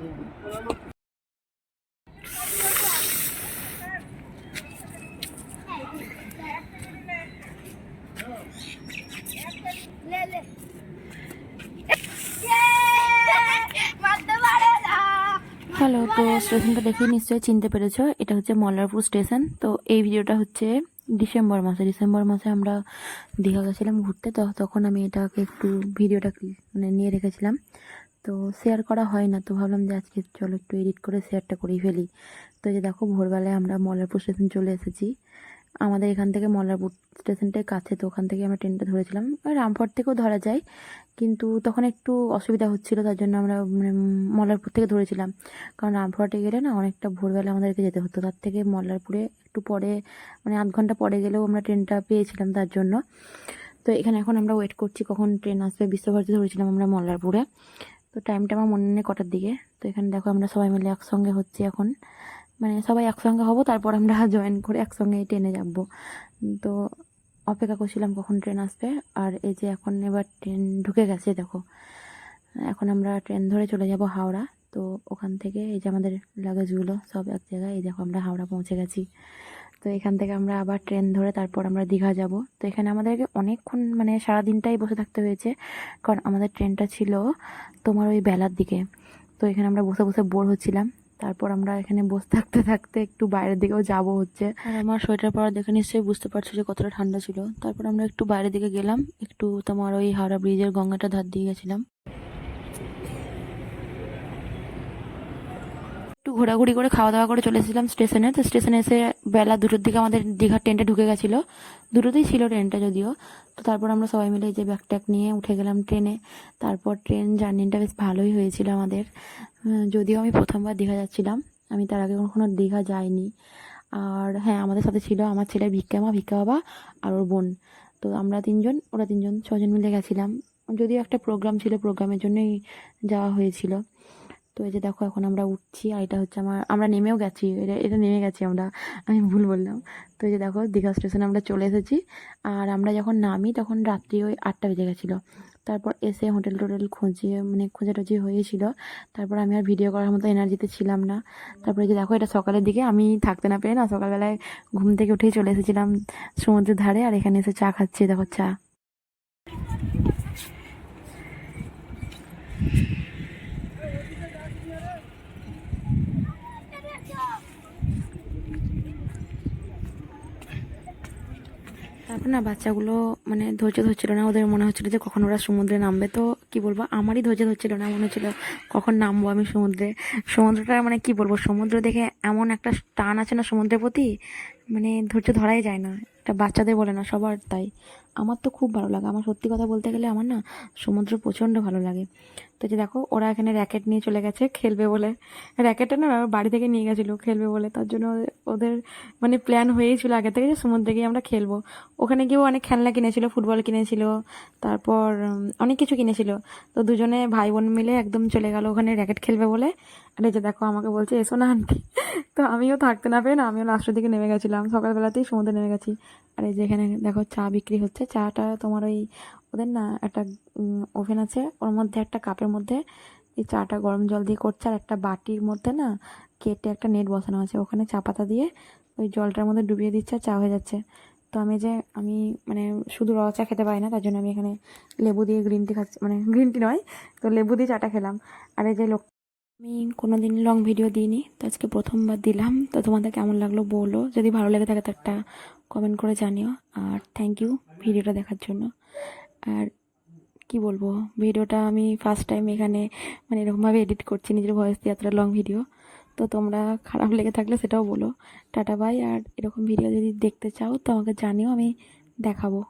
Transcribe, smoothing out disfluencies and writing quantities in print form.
Hello, তো স্টেশনটা দেখে নিশ্চয়ই চিনতে পেরেছো, এটা হচ্ছে মল্লারপুর স্টেশন। তো এই ভিডিওটা হচ্ছে ডিসেম্বর মাসে আমরা দীঘা গেছিলাম ঘুরতে। তো তখন আমি এটাকে একটু ভিডিওটা মানে নিয়ে রেখেছিলাম, তো শেয়ার করা হয় না, তো ভাবলাম যে আজকে চলো একটু এডিট করে শেয়ারটা করেই ফেলি। তো যে দেখো, ভোরবেলায় আমরা মল্লারপুর স্টেশন চলে এসেছি। আমাদের এখান থেকে মল্লারপুর স্টেশনটাই কাছে, তো ওখান থেকে আমরা ট্রেনটা ধরেছিলাম। রামপুরহাট থেকেও ধরা যায়, কিন্তু তখন একটু অসুবিধা হচ্ছিলো, তার জন্য আমরা মানে মল্লারপুর থেকে ধরেছিলাম। কারণ রামপুরহাটে গেলে না অনেকটা ভোরবেলা আমাদেরকে যেতে হতো, তার থেকে মল্লারপুরে একটু পরে মানে আধ ঘন্টা পরে গেলেও আমরা ট্রেনটা পেয়েছিলাম তার জন্য। তো এখানে এখন আমরা ওয়েট করছি কখন ট্রেন আসবে। বিশ্বভারতী ধরেছিলাম আমরা মল্লারপুরে। তো টাইমটা আমার মনে নেই কটার দিকে। তো এখানে দেখো আমরা সবাই মিলে একসঙ্গে হচ্ছে এখন, মানে সবাই একসঙ্গে হব, তারপর আমরা জয়েন করে একসঙ্গে ট্রেনে যাব। তো অপেক্ষা করছিলাম কখন ট্রেন আসবে। আর এই যে এখন এবার ট্রেন ঢুকে গেছে দেখো। এখন আমরা ট্রেন ধরে চলে যাব হাওড়া। তো ওখান থেকে এই যে আমাদের লাগেজগুলো সব এক জায়গায়, এই দেখো আমরা হাওড়া পৌঁছে গেছি। তো এখান থেকে আমরা আবার ট্রেন ধরে তারপর আমরা দীঘা যাব। তো এখানে আমাদেরকে অনেকক্ষণ মানে সারাদিনটাই বসে থাকতে হয়েছে, কারণ আমাদের ট্রেনটা ছিল তোমার ওই বেলার দিকে। তো এখানে আমরা বসে বসে বোর হচ্ছিলাম। তারপর আমরা এখানে বসে থাকতে থাকতে একটু বাইরের দিকেও যাব হচ্ছে। আর আমার সোয়েটার পরা দেখে নিশ্চয়ই বুঝতে পারছো যে কতটা ঠান্ডা ছিল। তারপর আমরা একটু বাইরের দিকে গেলাম, একটু তোমার ওই হাওড়া ব্রিজের গঙ্গাটা ধার দিয়ে গেছিলাম। একটু ঘোরাঘুরি করে খাওয়া দাওয়া করে চলে এসেছিলাম স্টেশনে। তো স্টেশনে এসে বেলা 2টোর দিকে আমাদের দীঘার ট্রেনটা ঢুকে গেছিলো। 2টোতেই ছিল ট্রেনটা যদিও। তো তারপর আমরা সবাই মিলে এই যে ব্যাগ ট্যাগ নিয়ে উঠে গেলাম ট্রেনে। তারপর ট্রেন জার্নিটা বেশ ভালোই হয়েছিল আমাদের। যদিও আমি প্রথমবার দীঘা যাচ্ছিলাম, আমি তার আগে কখনো দীঘা যাইনি। আর হ্যাঁ, আমাদের সাথে ছিল আমার ছেলে ভিক্ষা বাবা আর ওর বোন। তো আমরা তিনজন, ওরা তিনজন, 6জন মিলে গেছিলাম। যদিও একটা প্রোগ্রাম ছিল, প্রোগ্রামের জন্যই যাওয়া হয়েছিল। তো এই যে দেখো এখন আমরা উঠছি, আর এটা হচ্ছে আমরা নেমেও গেছি, এটা নেমে গেছি আমরা, আমি ভুল বললাম। তো এই যে দেখো দীঘা স্টেশনে আমরা চলে এসেছি। আর আমরা যখন নামি তখন রাত্রি ওই 8টা বেজে গেছিলো। তারপর এসে হোটেল টোটেল খুঁজিয়ে মানে খোঁজাটুজি হয়েছিল। তারপর আমি আর ভিডিও করার মতো এনার্জিতে ছিলাম না। তারপরে যে দেখো, এটা সকালের দিকে, আমি থাকতে না পেরে না সকালবেলায় ঘুম থেকে উঠেই চলে এসেছিলাম সমুদ্রের ধারে। আর এখানে এসে চা খাচ্ছি, দেখো চা। তারপর না বাচ্চাগুলো মানে ধৈর্য ধরছিল না, ওদের মনে হচ্ছিল যে কখন ওরা সমুদ্রে নামবে। তো কি বলবো, আমারই ধৈর্য ধরছিল না, মনে হচ্ছিল কখন নামবো আমি সমুদ্রে। সমুদ্রটা মানে কি বলবো, সমুদ্র দেখে এমন একটা টান আছে না সমুদ্রের প্রতি, মানে ধৈর্য ধরাই যায় না। এটা বাচ্চাদের বলে না, সবার তাই। আমার তো খুব ভালো লাগে, আমার সত্যি কথা বলতে গেলে আমার না সমুদ্র প্রচণ্ড ভালো লাগে। তো যে দেখো ওরা এখানে র্যাকেট নিয়ে চলে গেছে খেলবে বলে। র্যাকেটটা না ওরা বাড়ি থেকে নিয়ে গেছিলো খেলবে বলে, তার জন্য ওদের মানে প্ল্যান হয়েই ছিল আগে থেকে যে সমুদ্রে গিয়ে আমরা খেলবো। ওখানে গিয়েও অনেক খেলনা কিনেছিল, ফুটবল কিনেছিল, তারপর অনেক কিছু কিনেছিল। তো দুজনে ভাই বোন মিলে একদম চলে গেল ওখানে র্যাকেট খেলবে বলে। আর এই যে দেখো আমাকে বলছে এসো না আন্টি। তো আমিও থাকতে না পেরে না, আমিও লাস্টের দিকে নেমে গেছিলাম, সকালবেলাতেই সমুদ্রে নেমে গেছি। আর এই যে এখানে দেখো চা বিক্রি হচ্ছে। চাটা তোমার ওই ওদের না একটা ওভেন আছে, ওর মধ্যে একটা কাপের মধ্যে এই চাটা গরম জল দিয়ে করছে, আর একটা বাটির মধ্যে না কেটে একটা নেট বসানো আছে, ওখানে চা পাতা দিয়ে ওই জলটার মধ্যে ডুবিয়ে দিচ্ছে, আর চা হয়ে যাচ্ছে। তো আমি মানে শুধু র চা খেতে পারি না, তার জন্য আমি এখানে লেবু দিয়ে গ্রিন টি খাচ্ছি, মানে গ্রিন টি নয়, তো লেবু দিয়ে চাটা খেলাম। আর এই যে লোক, আমি কোনো দিন লং ভিডিও দিইনি, তো আজকে প্রথমবার দিলাম। তো তোমাদের কেমন লাগলো বলো, যদি ভালো লেগে থাকে তো একটা কমেন্ট করে জানিও। আর থ্যাংক ইউ ভিডিওটা দেখার জন্য। আর কি বলবো, ভিডিওটা আমি ফার্স্ট টাইম এখানে মানে এরকমভাবে এডিট করছি নিজের ভয়েস দিয়ে, এতটা লং ভিডিও। তো তোমরা খারাপ লেগে থাকলে সেটাও বলো। Tata bye. আর এরকম ভিডিও যদি দেখতে চাও তো আমাকে জানিও, আমি দেখাবো।